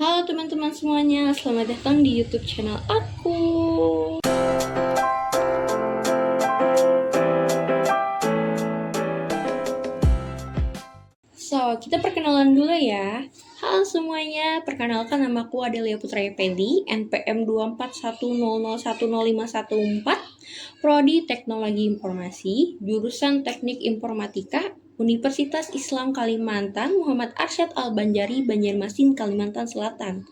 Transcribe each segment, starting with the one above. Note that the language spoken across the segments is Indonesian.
Halo teman-teman semuanya, selamat datang di YouTube channel aku. Kita perkenalan dulu ya. Halo semuanya, perkenalkan namaku Adelia Putra Effendi, NPM 24100100514, Prodi Teknologi Informasi, jurusan Teknik Informatika, Universitas Islam Kalimantan, Muhammad Arsyad Al-Banjari, Banjarmasin, Kalimantan Selatan.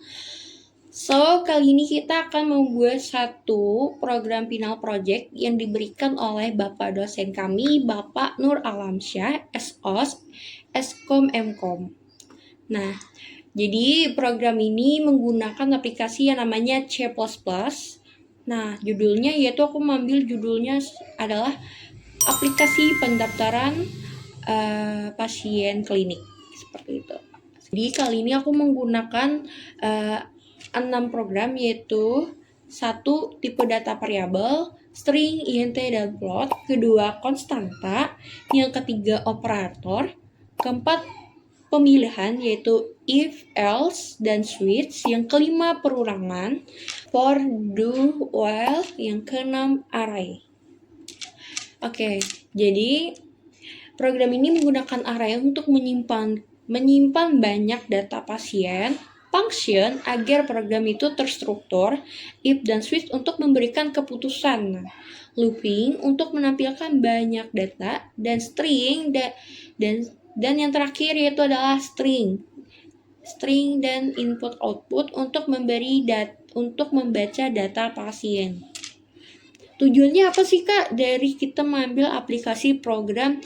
Kali ini kita akan membuat satu program final project yang diberikan oleh Bapak dosen kami, Bapak Nur Alamsyah, SOS, Eskom Mkom. Nah, jadi program ini menggunakan aplikasi yang namanya C++. Nah, judulnya yaitu aku mengambil judulnya adalah aplikasi pendaftaran pasien klinik, seperti itu. Jadi kali ini aku menggunakan 6 program, yaitu 1. Tipe data variabel, string, int, dan float. Kedua, konstanta. Yang ketiga, operator. Keempat, pemilihan, yaitu if, else, dan switch. Yang kelima, perulangan, for, do, while. Yang keenam, array. Oke, jadi program ini menggunakan array untuk menyimpan banyak data pasien, function agar program itu terstruktur, if dan switch untuk memberikan keputusan, looping untuk menampilkan banyak data, dan string dan yang terakhir yaitu adalah string dan input output untuk membaca data pasien. Tujuannya apa sih Kak dari kita mengambil aplikasi program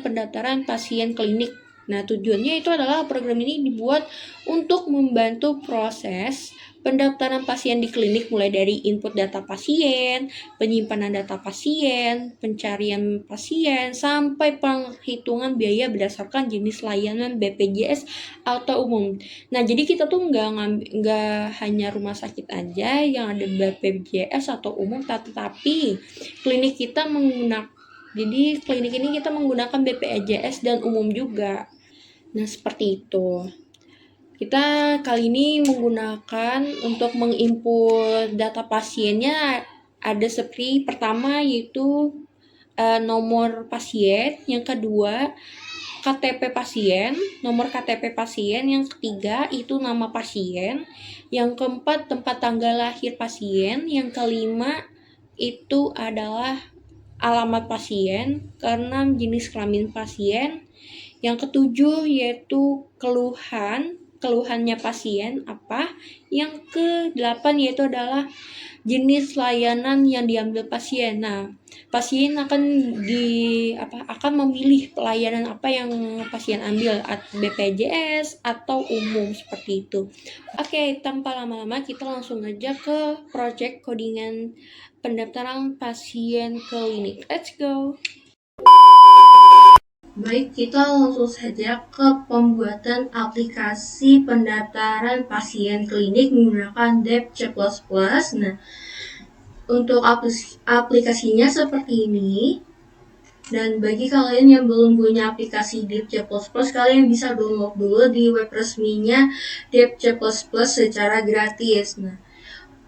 pendaftaran pasien klinik? Nah, tujuannya itu adalah program ini dibuat untuk membantu proses pendaftaran pasien di klinik, mulai dari input data pasien, penyimpanan data pasien, pencarian pasien, sampai penghitungan biaya berdasarkan jenis layanan BPJS atau umum. Nah, jadi kita tuh nggak hanya rumah sakit aja yang ada BPJS atau umum, tetapi klinik ini kita menggunakan BPJS dan umum juga. Nah, seperti itu. Kita kali ini menggunakan untuk menginput data pasiennya ada seperti pertama yaitu nomor pasien, yang kedua KTP pasien, nomor KTP pasien, yang ketiga itu nama pasien, yang keempat tempat tanggal lahir pasien, yang kelima itu adalah alamat pasien, keenam jenis kelamin pasien, yang ketujuh yaitu keluhannya pasien apa, yang ke-8 yaitu adalah jenis layanan yang diambil pasien. Nah, pasien akan memilih pelayanan apa yang pasien ambil, BPJS atau umum, seperti itu. Oke, tanpa lama-lama kita langsung aja ke project codingan pendaftaran pasien klinik. Let's go. Baik, kita langsung saja ke pembuatan aplikasi pendaftaran pasien klinik menggunakan Dev C++. Nah, untuk aplikasinya seperti ini. Dan bagi kalian yang belum punya aplikasi Dev C++, kalian bisa download dulu di web resminya Dev C++ secara gratis. Nah,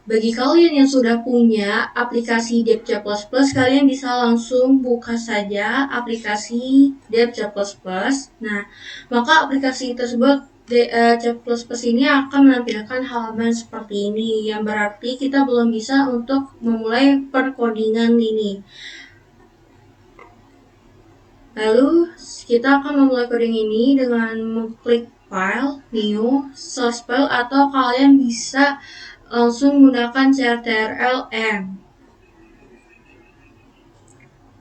bagi kalian yang sudah punya aplikasi Dev C++, kalian bisa langsung buka saja aplikasi Dev C++. Nah, maka aplikasi tersebut C++ ini akan menampilkan halaman seperti ini, yang berarti kita belum bisa untuk memulai perkodingan ini. Lalu kita akan memulai coding ini dengan mengklik file, new, source file, atau kalian bisa langsung menggunakan CTRL-N.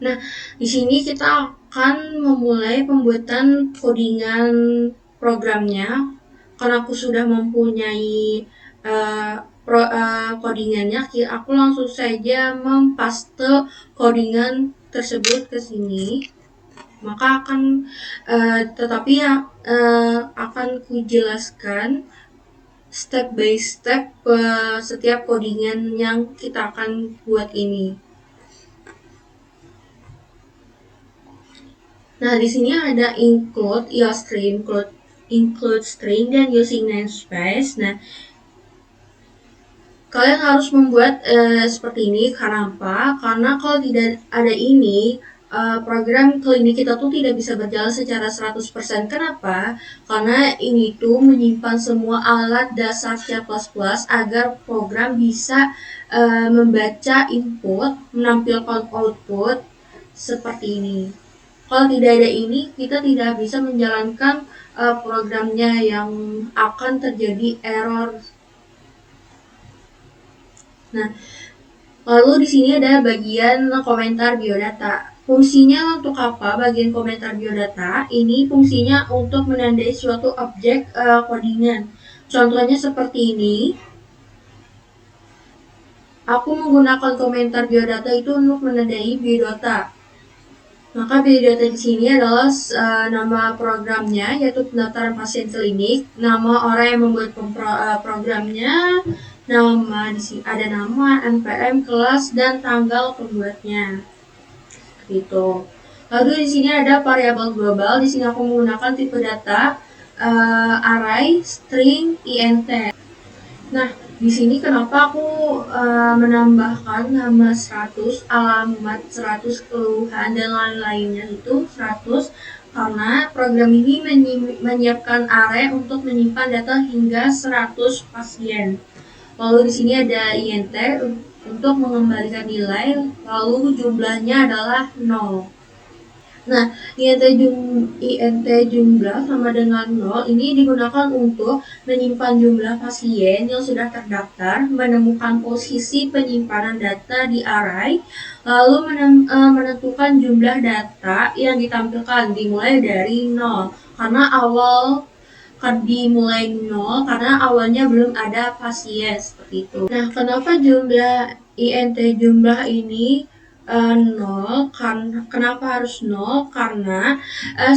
Nah, di sini kita akan memulai pembuatan codingan programnya. Karena aku sudah mempunyai codingannya, aku langsung saja mempaste codingan tersebut ke sini. Maka akan akan kujelaskan step by step setiap codingan yang kita akan buat ini. Nah, di sini ada include, include string, dan using namespace. Nah, kalian harus membuat seperti ini. Karena apa? Karena kalau tidak ada ini, program klinik kita tuh tidak bisa berjalan secara 100%. Kenapa? Karena ini tuh menyimpan semua alat dasar C++ agar program bisa membaca input, menampilkan output seperti ini. Kalau tidak ada ini, kita tidak bisa menjalankan programnya, yang akan terjadi error. Nah, lalu di sini ada bagian komentar biodata. Fungsinya untuk apa bagian komentar biodata? Ini fungsinya untuk menandai suatu objek codingan. Contohnya seperti ini. Aku menggunakan komentar biodata itu untuk menandai biodata. Maka biodata di sini adalah nama programnya, yaitu pendaftaran pasien klinik, nama orang yang membuat programnya, nama, di sini ada nama, NPM, kelas, dan tanggal pembuatnya. Gitu. Lalu di sini ada variabel global. Di sini aku menggunakan tipe data array, string, int. Nah, di sini kenapa aku menambahkan nama 100, alamat 100, keluhan, dan lain-lainnya itu 100, karena program ini menyiapkan array untuk menyimpan data hingga 100 pasien. Lalu di sini ada int untuk mengembalikan nilai, lalu jumlahnya adalah 0. Nah, int jumlah sama dengan 0 ini digunakan untuk menyimpan jumlah pasien yang sudah terdaftar, menemukan posisi penyimpanan data di array, lalu menentukan jumlah data yang ditampilkan dimulai dari 0. Karena dimulai 0 karena awalnya belum ada pasien, seperti itu. Nah, kenapa jumlah int jumlah ini 0? Kenapa harus 0? Karena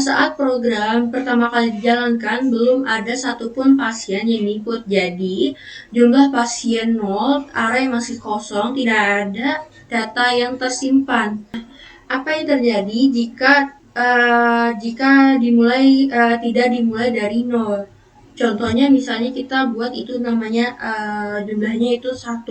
saat program pertama kali dijalankan belum ada satupun pasien yang input. Jadi jumlah pasien 0, array masih kosong, tidak ada data yang tersimpan. Apa yang terjadi jika tidak dimulai dari 0? Contohnya misalnya kita buat itu namanya jumlahnya itu 1.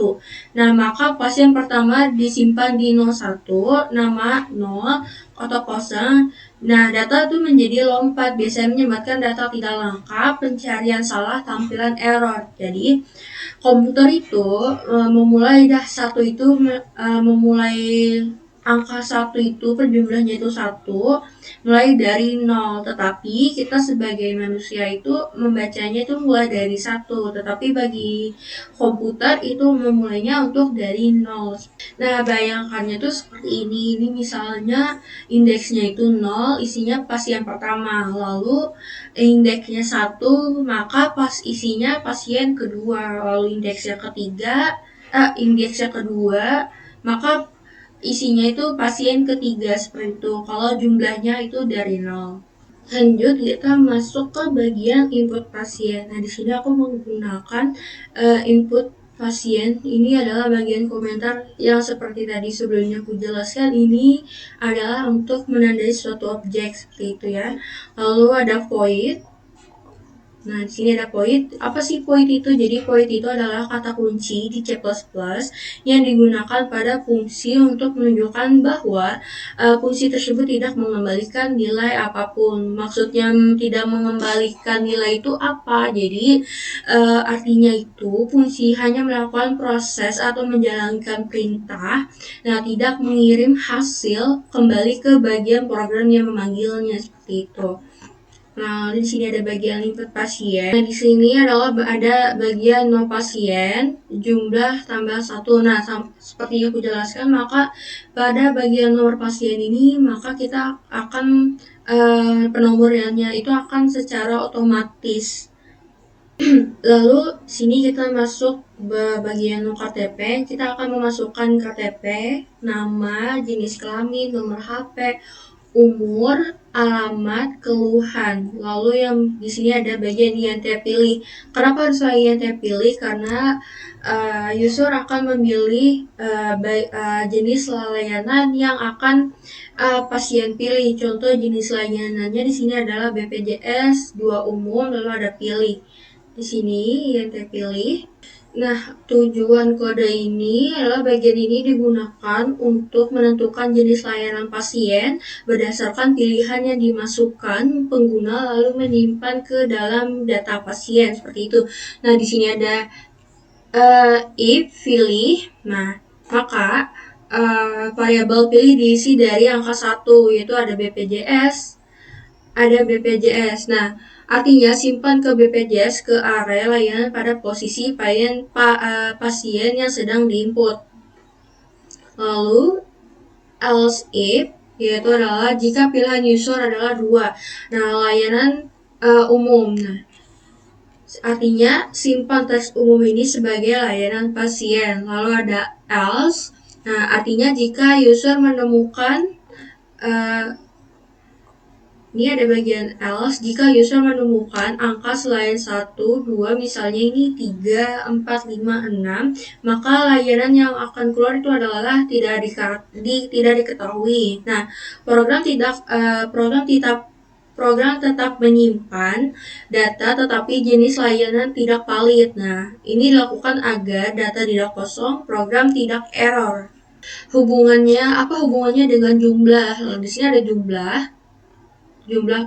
Nah, maka pasien pertama disimpan di 01, nama 0, kotak kosong. Nah, data itu menjadi lompat, biasanya menyebabkan data tidak lengkap, pencarian salah, tampilan error. Jadi, komputer itu memulai angka 1 itu penjumlahnya itu 1 mulai dari 0, tetapi kita sebagai manusia itu membacanya itu mulai dari 1, tetapi bagi komputer itu memulainya untuk dari 0. Nah, bayangkannya itu seperti ini. Ini misalnya indeksnya itu 0, isinya pasien pertama, lalu indeksnya 1, maka isinya pasien kedua, lalu indeksnya kedua, maka isinya itu pasien ketiga, seperti itu kalau jumlahnya itu dari 0. Lanjut, kita masuk ke bagian input pasien. Nah, di sini aku menggunakan input pasien. Ini adalah bagian komentar yang seperti tadi sebelumnya aku jelaskan. Ini adalah untuk menandai suatu objek, seperti itu ya. Lalu ada void. Nah, di sini ada void. Apa sih void itu? Jadi void itu adalah kata kunci di C++ yang digunakan pada fungsi untuk menunjukkan bahwa fungsi tersebut tidak mengembalikan nilai apapun. Maksudnya tidak mengembalikan nilai itu apa? Jadi artinya itu fungsi hanya melakukan proses atau menjalankan perintah, nah tidak mengirim hasil kembali ke bagian program yang memanggilnya, seperti itu. Nah, di sini ada bagian input pasien. Nah, di sini ada bagian no pasien, jumlah tambah 1. Nah, seperti yang aku jelaskan, maka pada bagian nomor pasien ini, maka kita akan penomborannya itu akan secara otomatis. Lalu sini kita masuk bagian KTP. Kita akan memasukkan KTP, nama, jenis kelamin, nomor HP, umur, alamat, keluhan. Lalu yang di sini ada bagian INT pilih. Kenapa harus INT pilih? Karena user akan memilih jenis layanan yang akan pasien pilih. Contoh jenis layanannya di sini adalah BPJS, 2 umum, lalu ada pilih. Di sini INT pilih. Nah, tujuan kode ini adalah bagian ini digunakan untuk menentukan jenis layanan pasien berdasarkan pilihan yang dimasukkan pengguna lalu menyimpan ke dalam data pasien seperti itu. Nah, di sini ada if pilih. Nah, maka variabel pilih diisi dari angka 1, yaitu ada BPJS, ada BPJS. Nah, artinya simpan ke BPJS ke area layanan pada posisi pasien yang sedang diinput. Lalu else if, yaitu adalah jika pilihan user adalah 2. Nah, layanan umum. Nah, artinya simpan teks umum ini sebagai layanan pasien. Lalu ada else. Nah, artinya jika user menemukan ini ada bagian else, jika user menemukan angka selain 1, 2, misalnya ini 3, 4, 5, 6, maka layanan yang akan keluar itu adalah tidak diketahui. Nah, program tetap menyimpan data tetapi jenis layanan tidak valid. Nah, ini dilakukan agar data tidak kosong, program tidak error. Apa hubungannya dengan jumlah? Lalu di sini ada jumlah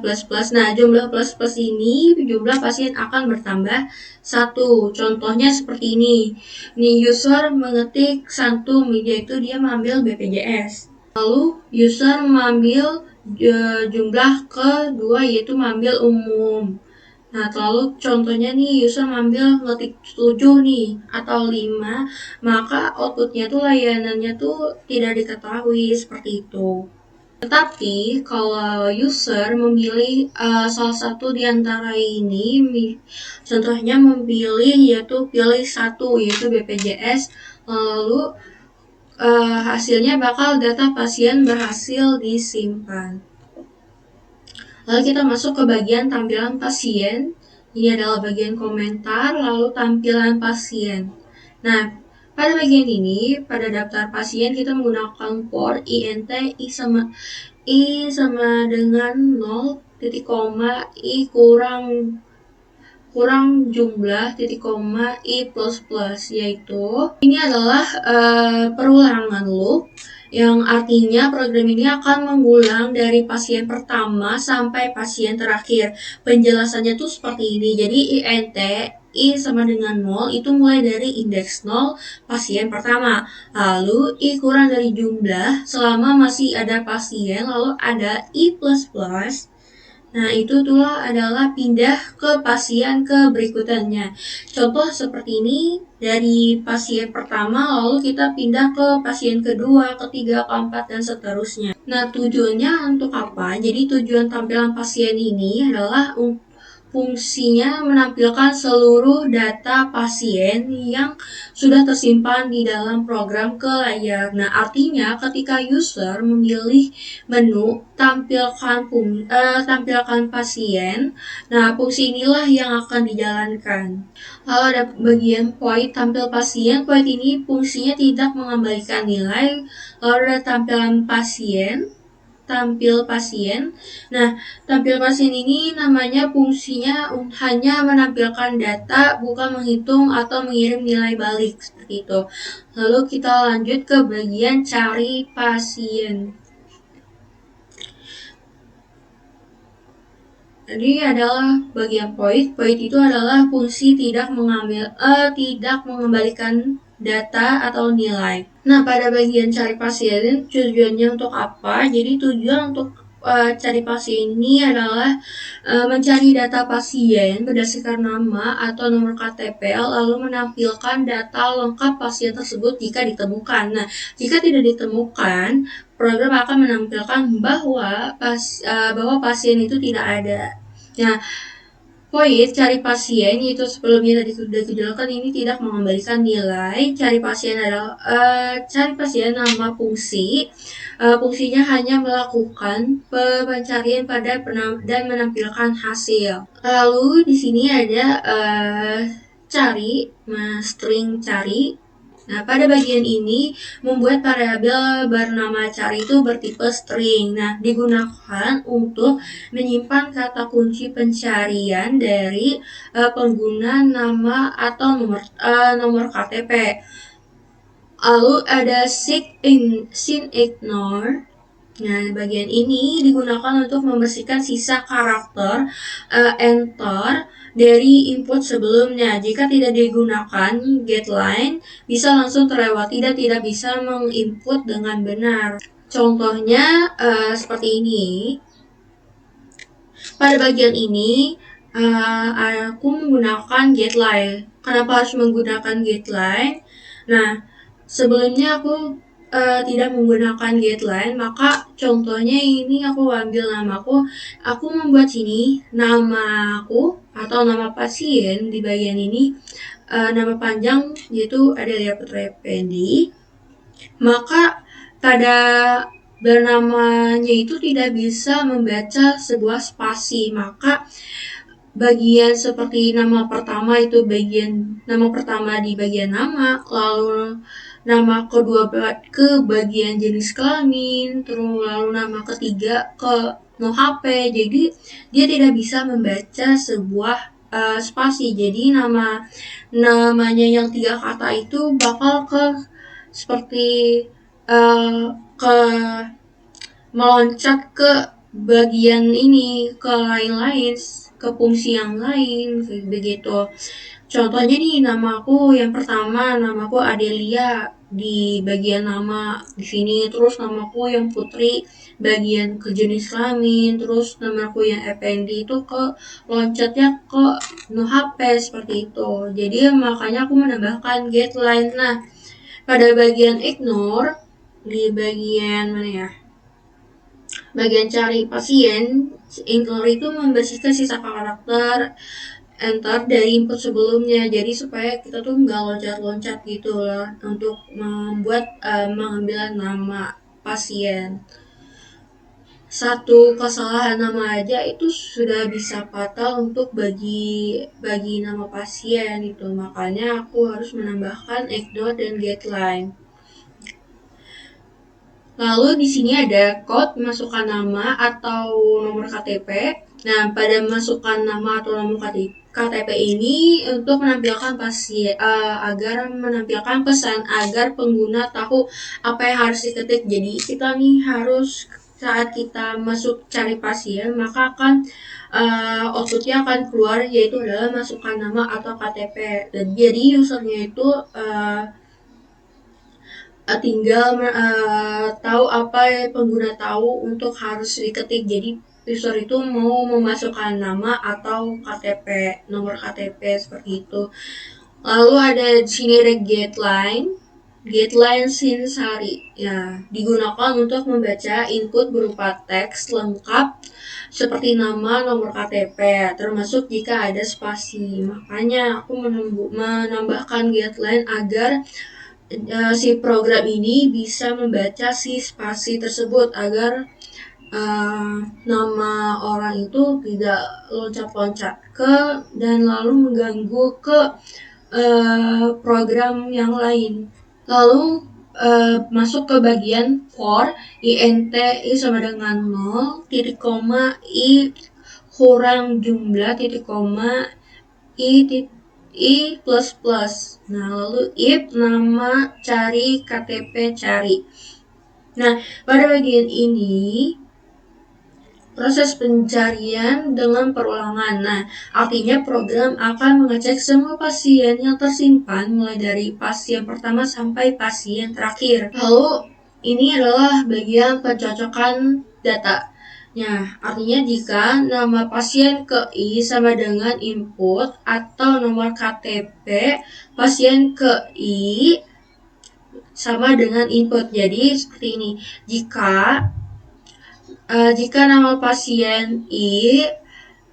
plus. Nah, jumlah plus ini jumlah pasien akan bertambah 1. Contohnya seperti ini. Nih, user mengetik cantum, yaitu dia mengambil BPJS. Lalu user mengambil jumlah kedua, yaitu mengambil umum. Nah, lalu contohnya nih, user mengambil ngetik 7 nih atau 5, maka outputnya tuh layanannya tuh tidak diketahui seperti itu. Tetapi kalau user memilih salah satu di antara ini, contohnya memilih yaitu pilih 1 yaitu BPJS, lalu hasilnya bakal data pasien berhasil disimpan. Lalu kita masuk ke bagian tampilan pasien. Ini adalah bagian komentar, lalu tampilan pasien. Nah, pada bagian ini, pada daftar pasien kita menggunakan port INT I sama dengan 0, titik koma, I kurang jumlah, titik koma, I plus, yaitu ini adalah perulangan loop yang artinya program ini akan mengulang dari pasien pertama sampai pasien terakhir. Penjelasannya tuh seperti ini. Jadi INT I sama dengan 0 itu mulai dari indeks 0 pasien pertama. Lalu I kurang dari jumlah selama masih ada pasien, lalu ada I plus. Nah, itu tuh adalah pindah ke pasien ke berikutnya. Contoh seperti ini, dari pasien pertama lalu kita pindah ke pasien kedua, ketiga, keempat, dan seterusnya. Nah, tujuannya untuk apa? Jadi tujuan tampilan pasien ini adalah fungsinya menampilkan seluruh data pasien yang sudah tersimpan di dalam program ke layar. Nah, artinya ketika user memilih menu tampilkan pasien, nah fungsi inilah yang akan dijalankan. Lalu ada bagian point tampil pasien. Point ini fungsinya tidak mengembalikan nilai. Lalu ada tampilan pasien. Nah, tampil pasien ini namanya fungsinya hanya menampilkan data, bukan menghitung atau mengirim nilai balik seperti itu. Lalu kita lanjut ke bagian cari pasien. Jadi adalah bagian point. Point itu adalah fungsi tidak mengembalikan data atau nilai. Nah, pada bagian cari pasien tujuannya untuk apa? Jadi tujuan untuk cari pasien ini adalah mencari data pasien berdasarkan nama atau nomor KTP, lalu menampilkan data lengkap pasien tersebut jika ditemukan. Nah, jika tidak ditemukan, program akan menampilkan bahwa pasien itu tidak ada. Nah, Void cari pasien, yaitu sebelumnya tadi sudah dijelaskan, ini tidak mengembalikan nilai. Cari pasien adalah cari pasien nama fungsi. Fungsinya hanya melakukan pencarian pada dan menampilkan hasil. Lalu di sini ada cari, string cari. Nah, pada bagian ini membuat variabel bernama cari itu bertipe string. Nah, digunakan untuk menyimpan kata kunci pencarian dari pengguna nama atau nomor KTP. Lalu ada sin ignore. Nah, bagian ini digunakan untuk membersihkan sisa karakter enter dari input sebelumnya. Jika tidak digunakan, getLine bisa langsung terlewati dan tidak bisa menginput dengan benar. Contohnya seperti ini. Pada bagian ini, aku menggunakan getLine. Kenapa harus menggunakan getLine? Nah, sebelumnya aku tidak menggunakan getLine, maka contohnya ini aku ambil namaku, aku membuat sini namaku atau nama pasien di bagian ini, nama panjang yaitu Adelia Putri Effendi, maka pada bernamanya itu tidak bisa membaca sebuah spasi, maka bagian seperti nama pertama itu nama pertama di bagian nama, lalu nama kedua ke bagian jenis kelamin, terus lalu nama ketiga ke no HP. Jadi dia tidak bisa membaca sebuah spasi. Jadi namanya yang 3 kata itu bakal seperti ke meloncat ke bagian ini, ke lain-lain, ke fungsi yang lain, begitu. Contohnya nih, namaku yang pertama, namaku Adelia di bagian nama di sini, terus namaku yang Putri bagian ke jenis kelamin, terus namaku yang Effendi itu ke loncatnya ke no HP seperti itu. Jadi makanya aku menambahkan getLine. Nah, pada bagian ignore di bagian mana ya? Bagian cari pasien, ignore itu membersihkan sisa karakter enter dari input sebelumnya, jadi supaya kita tuh nggak loncat-loncat gitu lah untuk mengambil nama pasien. Satu kesalahan nama aja itu sudah bisa fatal untuk bagi nama pasien itu, makanya aku harus menambahkan ignore dan getLine. Lalu di sini ada code masukkan nama atau nomor KTP. Nah, pada masukkan nama atau nomor KTP ini untuk menampilkan agar menampilkan pesan agar pengguna tahu apa yang harus diketik. Jadi kita nih harus saat kita masuk cari pasien, maka akan outputnya akan keluar, yaitu adalah masukkan nama atau KTP. Dan jadi usernya itu tinggal tahu apa pengguna tahu untuk harus diketik. Jadi user itu mau memasukkan nama atau KTP, nomor KTP seperti itu. Lalu ada di sini ada getLine Sinsari. Ya, digunakan untuk membaca input berupa teks lengkap seperti nama, nomor KTP, termasuk jika ada spasi. Makanya aku menambahkan getLine agar si program ini bisa membaca si spasi tersebut agar nama orang itu tidak loncat-loncat dan lalu mengganggu ke program yang lain. Lalu masuk ke bagian for, int i sama dengan 0, titik koma i kurang jumlah, titik koma i plus plus. Nah, lalu if nama cari KTP cari. Nah, pada bagian ini proses pencarian dengan perulangan. Nah, artinya program akan mengecek semua pasien yang tersimpan mulai dari pasien pertama sampai pasien terakhir. Lalu ini adalah bagian pencocokan data. Nah, artinya jika nama pasien ke I sama dengan input atau nomor KTP pasien ke I sama dengan input. Jadi seperti ini. Jika nama pasien I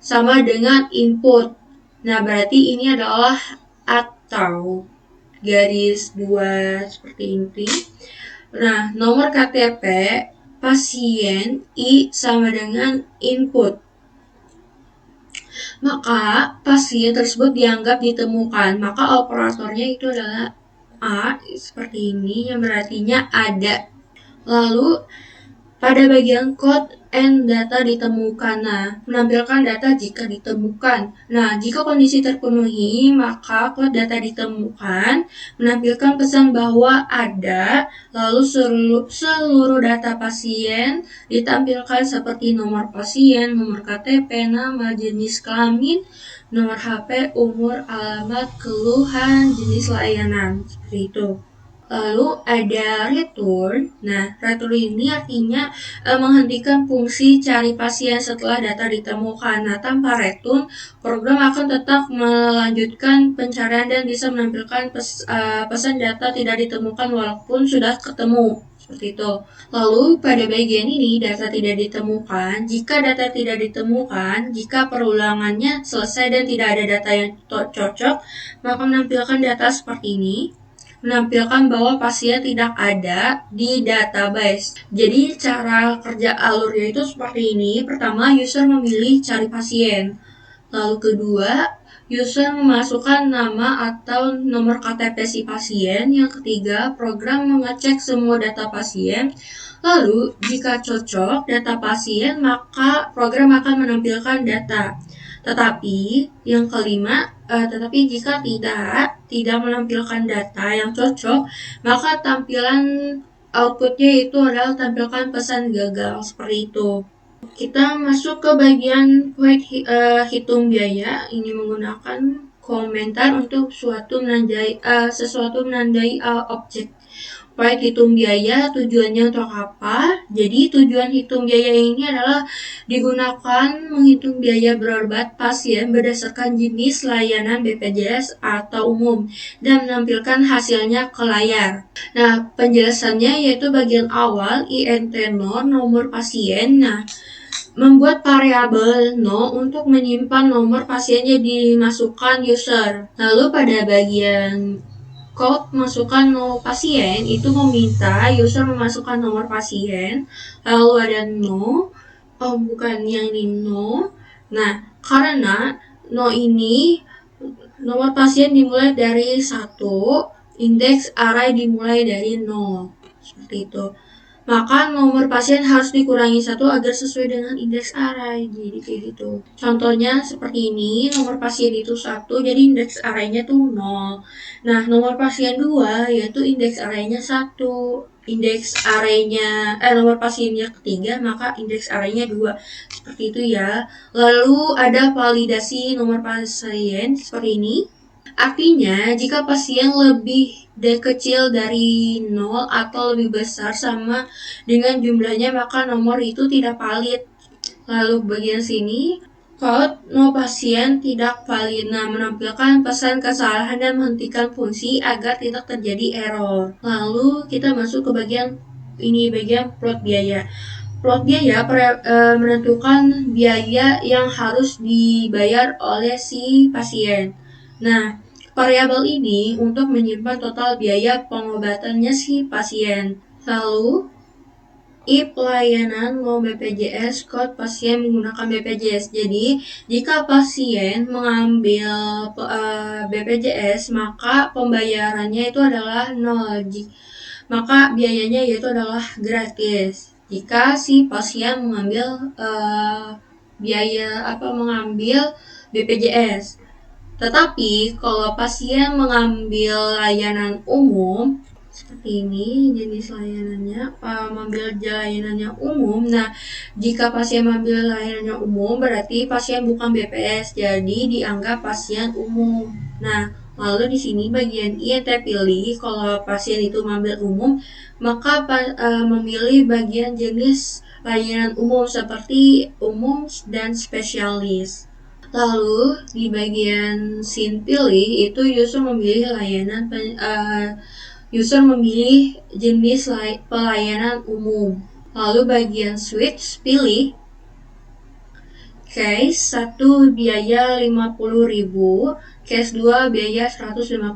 sama dengan input. Nah, berarti ini adalah atau garis 2 seperti ini. Nah, nomor KTP pasien I sama dengan input. Maka pasien tersebut dianggap ditemukan. Maka operatornya itu adalah A seperti ini, yang berartinya ada. Lalu pada bagian code and data ditemukan. Nah, menampilkan data jika ditemukan. Nah, jika kondisi terpenuhi, maka code data ditemukan menampilkan pesan bahwa ada, lalu seluruh data pasien ditampilkan seperti nomor pasien, nomor KTP, nama, jenis kelamin, nomor HP, umur, alamat, keluhan, jenis layanan, seperti itu. Lalu ada return. Nah, return ini artinya menghentikan fungsi cari pasien setelah data ditemukan. Nah, tanpa return, program akan tetap melanjutkan pencarian dan bisa menampilkan pesan data tidak ditemukan walaupun sudah ketemu. Seperti itu. Lalu pada bagian ini data tidak ditemukan. Jika data tidak ditemukan, jika perulangannya selesai dan tidak ada data yang cocok, maka menampilkan data seperti ini. Menampilkan bahwa pasien tidak ada di database. Jadi cara kerja alurnya itu seperti ini. Pertama, user memilih cari pasien. Lalu kedua, user memasukkan nama atau nomor KTP si pasien. Yang ketiga, program mengecek semua data pasien. Lalu, jika cocok data pasien, maka program akan menampilkan data. Tetapi yang kelima, tetapi jika tidak menampilkan data yang cocok, maka tampilan outputnya itu adalah tampilkan pesan gagal, seperti itu. Kita masuk ke bagian hitung biaya. Ini menggunakan komentar untuk sesuatu menandai objek. Proyek hitung biaya tujuannya untuk apa? Jadi tujuan hitung biaya ini adalah digunakan menghitung biaya berobat pasien berdasarkan jenis layanan BPJS atau umum dan menampilkan hasilnya ke layar. Nah, penjelasannya yaitu bagian awal INT nomor pasien. Nah, membuat variabel no untuk menyimpan nomor pasiennya dimasukkan user. Lalu pada bagian code masukkan nomor pasien itu meminta user memasukkan nomor pasien, lalu ada bukan yang ini no. Nah, karena no ini nomor pasien dimulai dari 1, indeks array dimulai dari 0, seperti itu. Maka nomor pasien harus dikurangi 1 agar sesuai dengan indeks array. Jadi kayak gitu. Contohnya seperti ini, nomor pasien itu 1, jadi indeks arraynya tuh 0. Nah, nomor pasien 2 yaitu indeks arraynya 1. Indeks arraynya nomor pasiennya ketiga, maka indeks arraynya 2. Seperti itu ya. Lalu ada validasi nomor pasien seperti ini. Artinya, jika pasien lebih kecil dari 0 atau lebih besar sama dengan jumlahnya, maka nomor itu tidak valid. Lalu bagian sini, code no pasien tidak valid. Nah, menampilkan pesan kesalahan dan menghentikan fungsi agar tidak terjadi error. Lalu kita masuk ke bagian plot biaya. Plot biaya menentukan biaya yang harus dibayar oleh si pasien. Nah, variabel ini untuk menyimpan total biaya pengobatannya si pasien. Lalu, if layanan no BPJS code pasien menggunakan BPJS. Jadi, jika pasien mengambil BPJS, maka pembayarannya itu adalah 0. Maka biayanya yaitu adalah gratis. Jika si pasien mengambil mengambil BPJS. Tetapi kalau pasien mengambil layanan umum seperti ini jenis layanannya, mengambil layanannya umum. Nah, jika pasien mengambil layanannya umum berarti pasien bukan BPS, jadi dianggap pasien umum. Nah, lalu di sini bagian INT pilih. Kalau pasien itu mengambil umum, maka memilih bagian jenis layanan umum seperti umum dan spesialis. Lalu di bagian scene pilih itu user memilih layanan user memilih jenis pelayanan umum. Lalu bagian switch pilih Case 1 biaya 50.000, case 2 biaya 150.000,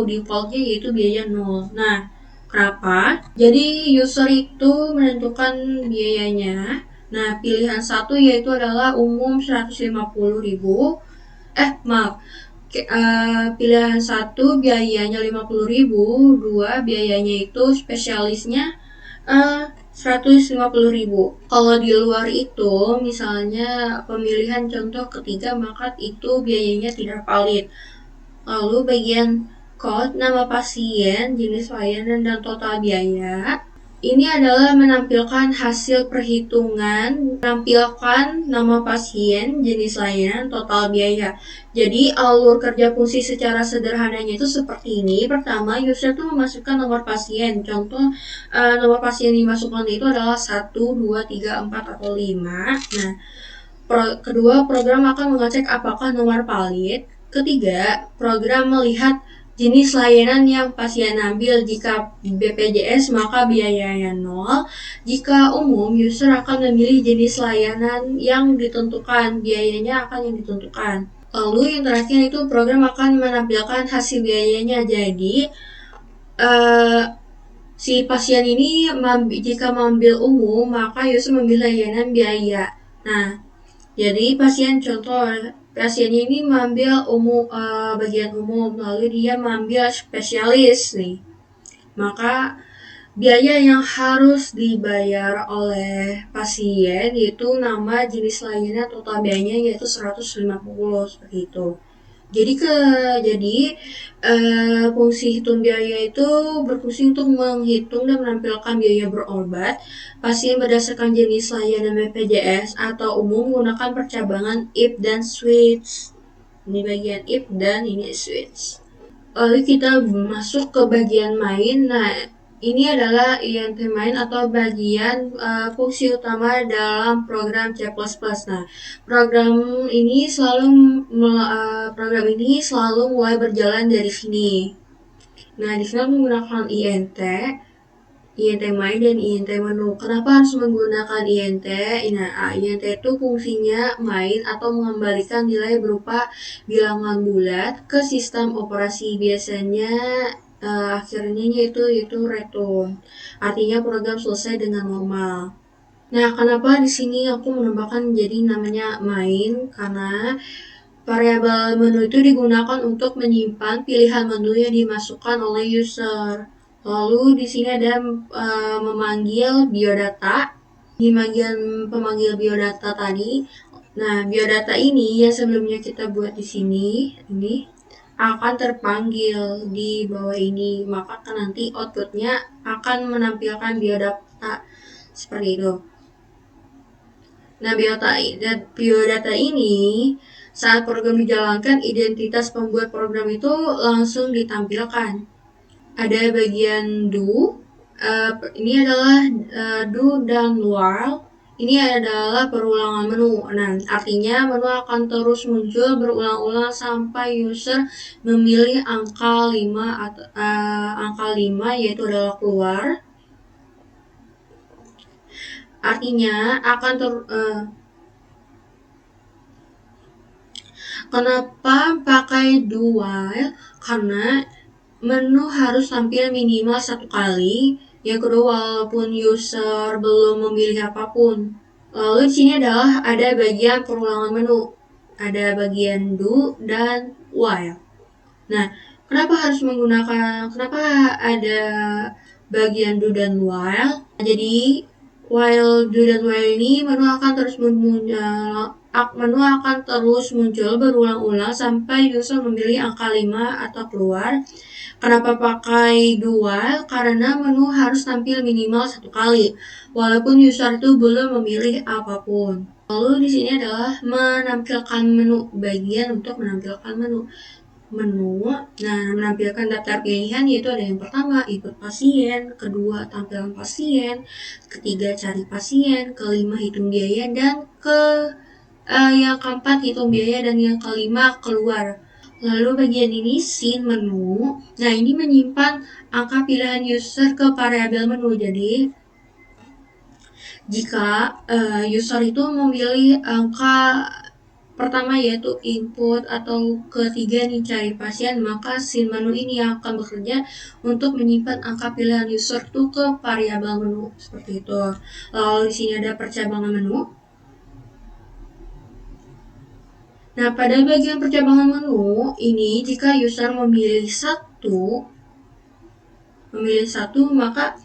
defaultnya yaitu biaya 0. Nah, kenapa? Jadi user itu menentukan biayanya. Nah, pilihan 1 yaitu adalah umum 150.000. Pilihan 1 biayanya 50.000, 2 biayanya itu spesialisnya 150.000. Kalau di luar itu, misalnya pemilihan contoh ketiga, maka itu biayanya tidak valid. Lalu bagian code, nama pasien, jenis layanan, dan total biaya. Ini adalah menampilkan hasil perhitungan, menampilkan nama pasien, jenis layanan, total biaya. Jadi alur kerja fungsi secara sederhananya itu seperti ini. Pertama, user itu memasukkan nomor pasien. Contoh nomor pasien yang dimasukkan itu adalah 1, 2, 3, 4, atau 5. Nah, kedua, program akan mengecek apakah nomor valid. Ketiga, program melihat jenis layanan yang pasien ambil. Jika BPJS maka biayanya 0. Jika umum, user akan memilih jenis layanan yang ditentukan, biayanya akan yang ditentukan. Lalu yang terakhir itu program akan menampilkan hasil biayanya. Jadi si pasien ini jika mengambil umum maka user memilih layanan biaya. Nah, jadi pasien ini mengambil bagian umum, lalu dia mengambil spesialis nih. Maka biaya yang harus dibayar oleh pasien yaitu nama, jenis layanan, total biayanya yaitu 150 seperti itu. Jadi fungsi hitung biaya itu berfungsi untuk menghitung dan menampilkan biaya berobat pasien berdasarkan jenis layanan BPJS atau umum menggunakan percabangan if dan switch. Ini bagian if dan ini switch. Lalu kita masuk ke bagian main. Nah, ini adalah INT main atau bagian fungsi utama dalam program C++. Nah, program ini selalu mulai berjalan dari sini. Nah, di sini menggunakan INT main dan INT menu. Kenapa harus menggunakan INT? Nah, INT itu fungsinya main atau mengembalikan nilai berupa bilangan bulat ke sistem operasi. Biasanya akhirnya yaitu return. Artinya program selesai dengan normal. Nah, kenapa di sini aku menambahkan jadi namanya main? Karena variabel menu itu digunakan untuk menyimpan pilihan menu yang dimasukkan oleh user. Lalu di sini ada memanggil biodata. Di bagian pemanggil biodata tadi. Nah, biodata ini yang sebelumnya kita buat di sini, ini akan terpanggil di bawah ini. Maka nanti outputnya akan menampilkan biodata seperti itu. Nah, biodata ini saat program dijalankan, identitas pembuat program itu langsung ditampilkan. Ada bagian do, ini adalah do dan while. Ini adalah perulangan menu. Nah, artinya menu akan terus muncul berulang-ulang sampai user memilih angka 5 atau angka 5 yaitu adalah keluar. Artinya akan kenapa pakai do while? Karena menu harus tampil minimal 1 kali. Yang kedua, walaupun user belum memilih apapun. Lalu di sini ada bagian perulangan menu. Ada bagian do dan while. Nah, kenapa ada bagian do dan while? Jadi while do dan while ini menu akan terus muncul berulang-ulang sampai user memilih angka 5 atau keluar. Kenapa pakai do while? Karena menu harus tampil minimal 1 kali, walaupun user itu belum memilih apapun. Lalu di sini adalah menampilkan menu, bagian untuk menampilkan menu. Nah, menampilkan daftar pilihan yaitu ada yang pertama, input pasien, kedua, tampilan pasien, ketiga, cari pasien, kelima, hitung biaya, dan yang keempat, hitung biaya, dan yang kelima, keluar. Lalu bagian ini scene menu. Nah, ini menyimpan angka pilihan user ke variabel menu. jika user itu memilih angka pertama yaitu input atau ketiga nih cari pasien, maka scene menu ini akan bekerja untuk menyimpan angka pilihan user tuh ke variabel menu seperti itu. Lalu di sini ada percabangan menu. Nah, pada bagian percabangan menu ini jika user memilih satu maka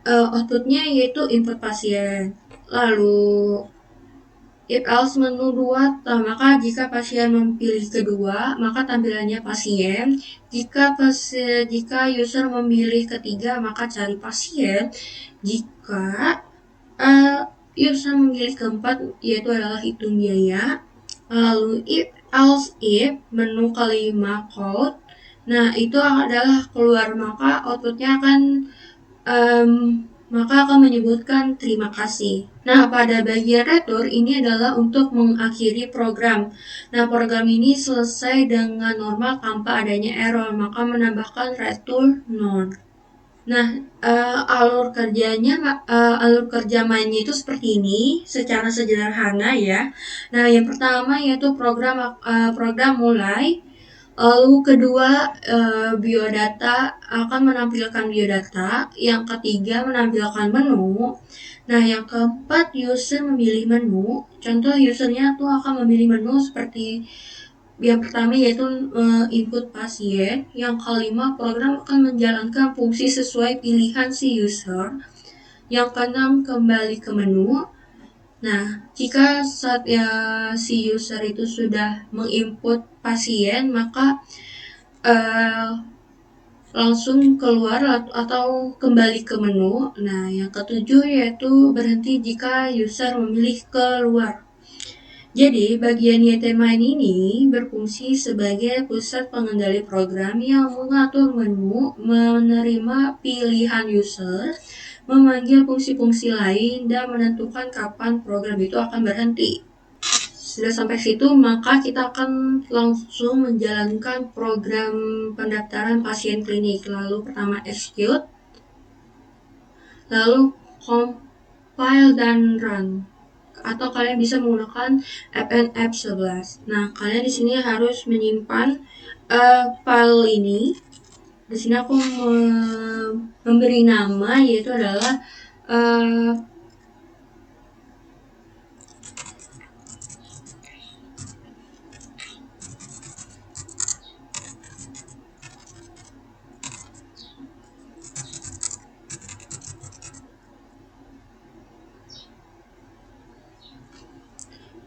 outputnya yaitu input pasien. Lalu if else menu 2, maka jika pasien memilih kedua, maka tampilannya pasien. Jika user memilih ketiga, maka cari pasien. Jika user memilih keempat, yaitu adalah hitung biaya. Lalu if else if menu kelima code, nah itu adalah keluar, maka outputnya akan menyebutkan terima kasih. Nah, pada bagian return ini adalah untuk mengakhiri program. Nah, program ini selesai dengan normal tanpa adanya error, maka menambahkan return none. Nah, alur kerja mainnya itu seperti ini secara sederhana ya. Nah, yang pertama yaitu program mulai. Lalu kedua, biodata akan menampilkan biodata. Yang ketiga, menampilkan menu. Nah, yang keempat, user memilih menu. Contoh usernya tuh akan memilih menu seperti yang pertama yaitu input pasien. Yang kelima, program akan menjalankan fungsi sesuai pilihan si user. Yang keenam, kembali ke menu. Nah, jika saat si user itu sudah menginput pasien, maka langsung keluar atau kembali ke menu. Nah, yang ketujuh yaitu berhenti jika user memilih keluar. Jadi, bagian YTMine ini berfungsi sebagai pusat pengendali program yang mengatur menu, menerima pilihan user, memanggil fungsi-fungsi lain, dan menentukan kapan program itu akan berhenti. Sudah sampai situ, maka kita akan langsung menjalankan program pendaftaran pasien klinik. Lalu pertama execute, lalu compile dan run. Atau kalian bisa menggunakan FNF 11. Nah, kalian di sini harus menyimpan file ini. Di sini aku memberi nama yaitu adalah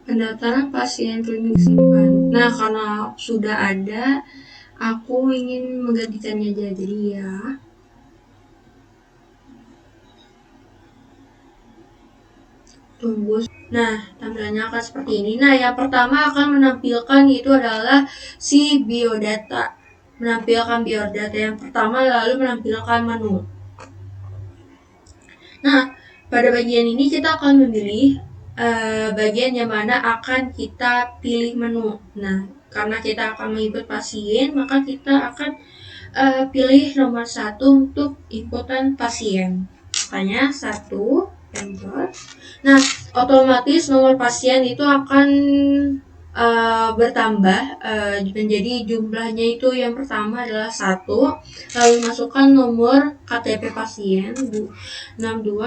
pendaftaran pasien klinik simpan. Nah, karena sudah ada, aku ingin menggantikannya jadi ya. Tunggu. Nah, tampilannya akan seperti ini. Nah, yang pertama akan menampilkan itu adalah si biodata. Menampilkan biodata yang pertama, lalu menampilkan menu. Nah, pada bagian ini kita akan memilih bagian yang mana akan kita pilih menu. Nah, karena kita akan menginput pasien, maka kita akan pilih nomor 1 untuk inputan pasien. Makanya 1, enter. Nah, otomatis nomor pasien itu akan bertambah menjadi jumlahnya itu yang pertama adalah 1, lalu masukkan nomor KTP pasien 62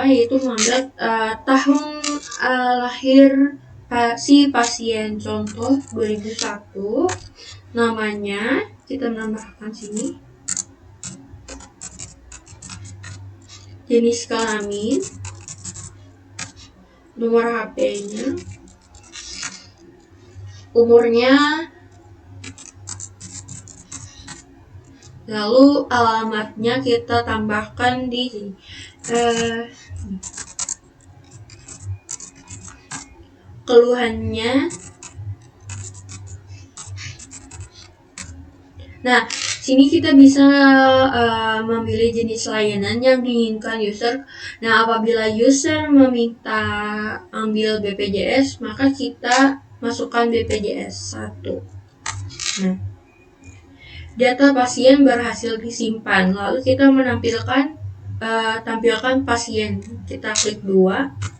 yaitu mengambil tahun lahir si pasien, contoh 2001, namanya kita menambahkan sini, jenis kelamin, nomor HP-nya, umurnya, lalu alamatnya kita tambahkan di sini. Keluhannya. Nah, sini kita bisa memilih jenis layanan yang diinginkan user. Nah, apabila user meminta ambil BPJS, maka kita masukkan BPJS 1. Nah, data pasien berhasil disimpan. Lalu kita tampilkan pasien. Kita klik 2.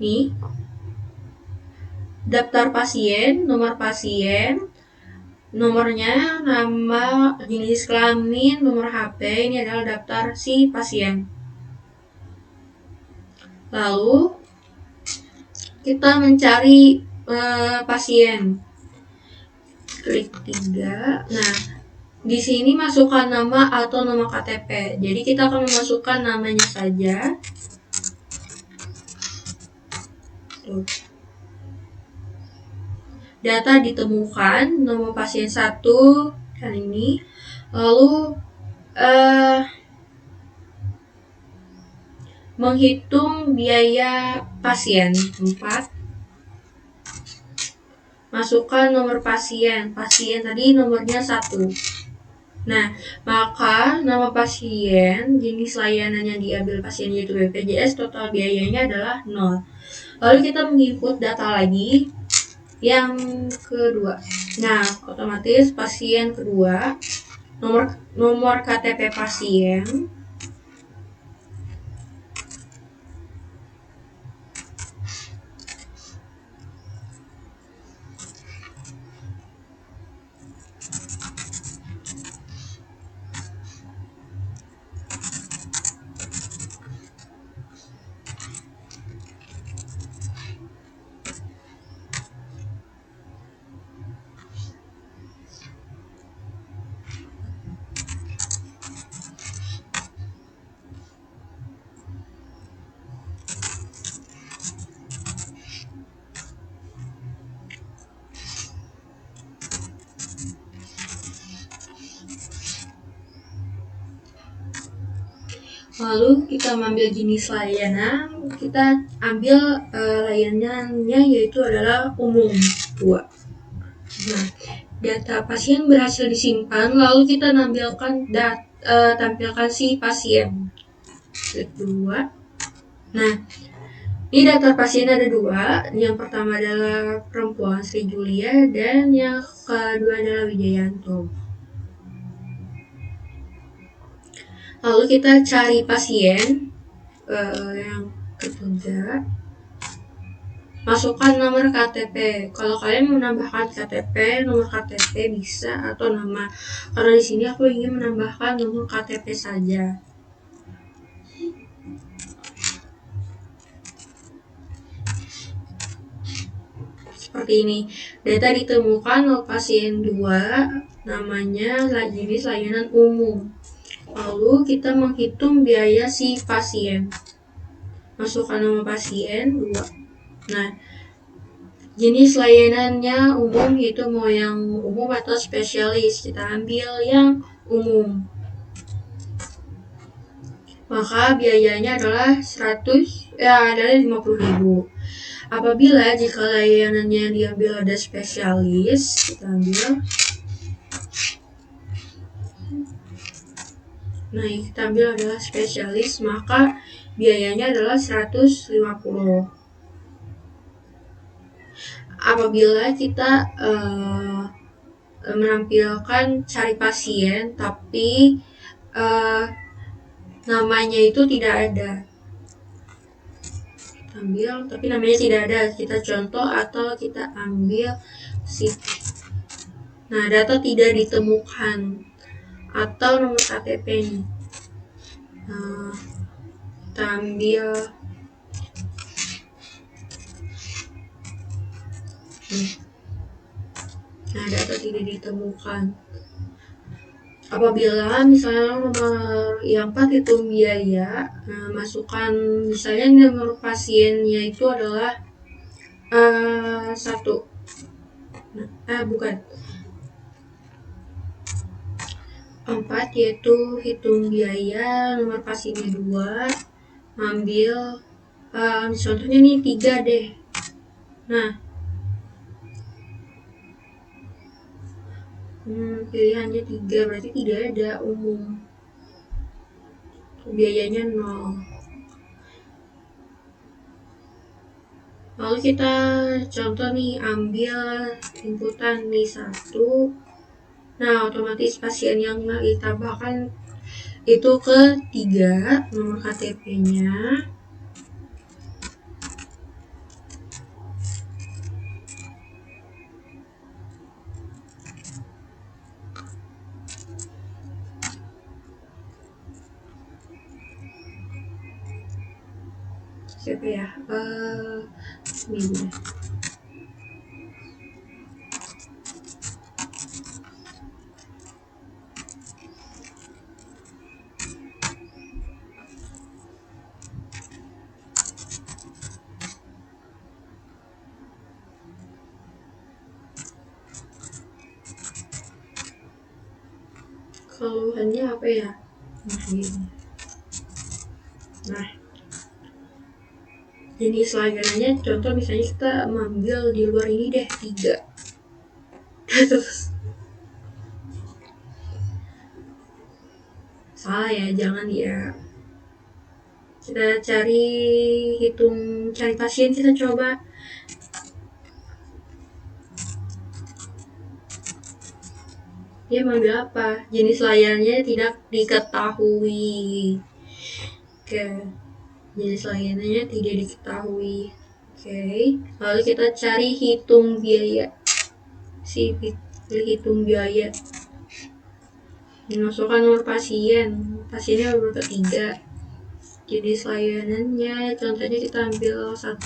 Nih, daftar pasien, nomor pasien, nomornya, nama, jenis kelamin, nomor HP, ini adalah daftar si pasien. Lalu kita mencari pasien. Klik 3. Nah, di sini masukkan nama atau nomor KTP. Jadi kita akan memasukkan namanya saja. Tuh. Data ditemukan, nomor pasien 1 kali ini. Lalu menghitung biaya pasien 4. Masukkan nomor pasien tadi nomornya 1. Nah, maka nama pasien, jenis layanan yang diambil pasien yaitu BPJS, total biayanya adalah 0. Lalu kita menginput data lagi yang kedua. Nah, otomatis pasien kedua, nomor KTP pasien, lalu kita mengambil jenis layanan, kita ambil layanannya yaitu adalah umum 2. Nah, data pasien berhasil disimpan, lalu kita tampilkan si pasien. Klik 2. Nah, ini data pasien ada 2. Yang pertama adalah perempuan Sri Julia dan yang kedua adalah Wijayanto. Lalu kita cari pasien yang ketiga. Masukkan nomor KTP. Kalau kalian menambahkan KTP, nomor KTP bisa atau nama. Karena di sini aku ingin menambahkan nomor KTP saja. Seperti ini. Data ditemukan oleh pasien 2, namanya jenis layanan umum. Lalu kita menghitung biaya si pasien. Masukkan nama pasien 2. Nah, jenis layanannya umum, itu mau yang umum atau spesialis. Kita ambil yang umum. Maka biayanya adalah 50.000. Apabila jika layanannya diambil ada spesialis, kita ambil. Nah, kita ambil adalah spesialis, maka biayanya adalah 150. Apabila kita menampilkan cari pasien, tapi namanya itu tidak ada. Kita ambil, tapi namanya tidak ada. Kita contoh atau kita ambil Nah, data tidak ditemukan atau nomor KTP-nya. Kita ambil Nah, data tidak ditemukan. Apabila misalnya nomor yang 4 itu biaya, masukkan misalnya nomor pasiennya itu adalah 1. Bukan. 4 yaitu hitung biaya, nomor pasiennya 2, ambil contohnya nih 3 deh. Nah, pilihannya 3, berarti tidak ada umum. Biayanya 0. Lalu kita contoh nih, ambil inputan nih 1. Nah, otomatis pasien yang ditambahkan itu ke 3, nomor KTP-nya. siapa ya? Ini. Keluhannya apa ya? Nah, jenis layanannya contoh misalnya kita mengambil di luar ini deh 3. Terus salah ya, jangan ya. Kita cari pasien, kita coba. Dia mengambil apa? Jenis layarnya tidak diketahui. Oke. Jenis layanannya tidak diketahui. Oke. Lalu kita cari hitung biaya. Hitung biaya. Masukkan nomor pasien. Pasiennya nomor ketiga. Jenis layanannya, contohnya kita ambil 1.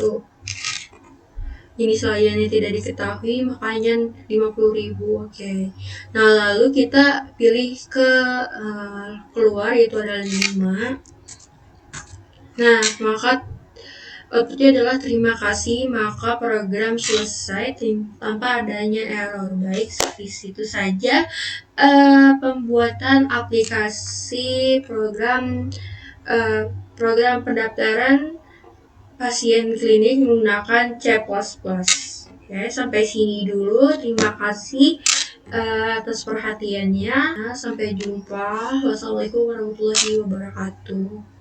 Jenis layanannya tidak diketahui, makanya 50.000. Oke. Nah, lalu kita pilih ke keluar, yaitu adalah 5. Nah, maka outputnya adalah terima kasih, maka program selesai tanpa adanya error. Baik, seperti itu saja pembuatan aplikasi program pendaftaran pasien klinik menggunakan C++. Oke, sampai sini dulu. Terima kasih atas perhatiannya. Sampai jumpa. Wassalamualaikum warahmatullahi wabarakatuh.